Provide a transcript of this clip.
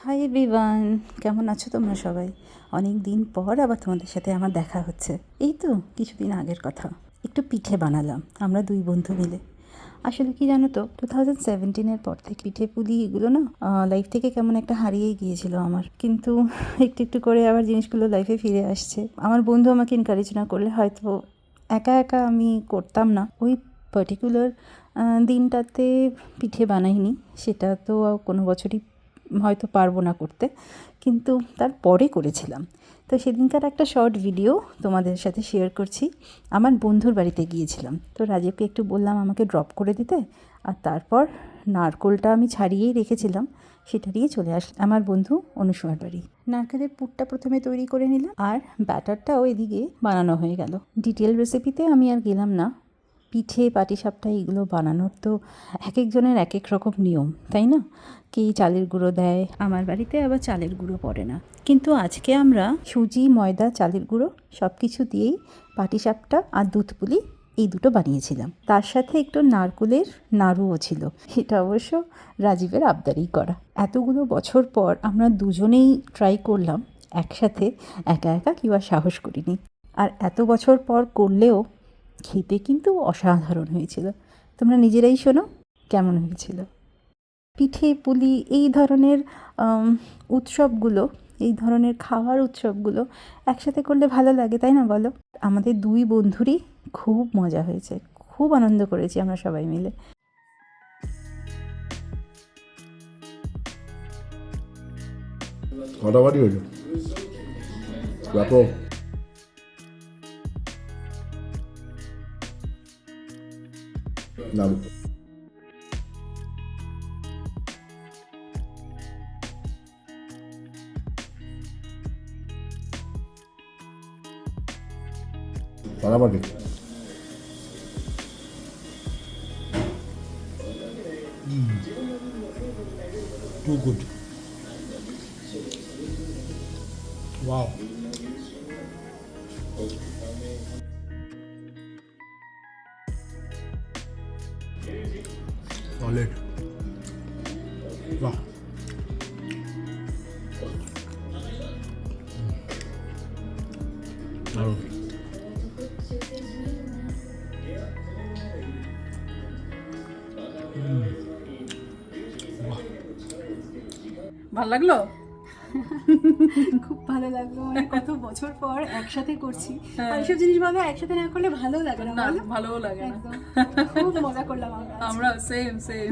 Hi everyone, কেমন আছো তোমরা সবাই? অনেক দিন পর আবার তোমাদের সাথে আমার দেখা হচ্ছে। এই তো কিছুদিন আগের কথা, একটু পিঠে বানালাম আমরা দুই বন্ধু মিলে। আসলে কি জানো তো, 2017-এর পর থেকে পিঠে পুলি এগুলো না লাইফ থেকে কেমন একটা হারিয়েই গিয়েছিল আমার। কিন্তু একটু একটু করে আবার জিনিসগুলো লাইফে ফিরে আসছে। আমার বন্ধু আমাকে এনকারেজ না করলে হয়তো একা একা আমি করতাম না। ওই পার্টিকুলার দিনটাতে পিঠে বানাইনি, সেটা তো কোনো বছরই হয়তো পারবো না করতে, কিন্তু তারপরে করেছিলাম। তো সেদিনকার একটা শর্ট ভিডিও তোমাদের সাথে শেয়ার করছি। আমার বন্ধুর বাড়িতে গিয়েছিলাম, তো রাজীবকে একটু বললাম আমাকে ড্রপ করে দিতে, আর তারপর নারকোলটা আমি ছাড়িয়েই রেখেছিলাম, সেটা নিয়ে চলে আসলাম আমার বন্ধু অনুসমার বাড়ি। নারকেলের পুরটা প্রথমে তৈরি করে নিলাম, আর ব্যাটারটাও এদিকে বানানো হয়ে গেল। ডিটেল রেসিপিতে আমি আর গেলাম না। পিঠে পাটিসাপটা এগুলো বানানোর তো এক একজনের এক এক রকম নিয়ম, তাই না? কি চালের গুঁড়ো দেয়, আমার বাড়িতে আবার চালের গুঁড়ো পড়ে না। কিন্তু আজকে আমরা সুজি, ময়দা, চালের গুঁড়ো সব কিছু দিয়েই পাটিসাপটা আর দুধ পুলি এই দুটো বানিয়েছিলাম। তার সাথে একটু নারকেলের নাড়ুও ছিল। এটা অবশ্য রাজীবের আবদারই করা। এতগুলো বছর পর আমরা দুজনেই ট্রাই করলাম একসাথে, একা একা কেউ আর সাহস করিনি। আর এত বছর পর করলেও খেতে কিন্তু অসাধারণ হয়েছিল। তোমরা নিজেরাই শোনো কেমন হয়েছিল। পিঠে পুলি এই ধরনের উৎসবগুলো, এই ধরনের খাওয়ার উৎসবগুলো একসাথে করলে ভালো লাগে, তাই না বলো? আমাদের দুই বন্ধুরই খুব মজা হয়েছে, খুব আনন্দ করেছি আমরা সবাই মিলে। কটা বাড়ি হয়েছে ব্যাপক। নাম পাড়াপাড়ি Too good. Wow. Solid. Wow. দারুণ। ভালো লাগলো? খুব ভালো লাগলো, মানে কত বছর পর একসাথে করছি। আর এইসব জিনিস ভাবে একসাথে না করলে ভালো লাগে না, না, বলো? ভালোও লাগে না। একদম খুব মজা করলাম আমরা। আমরা সেম সেম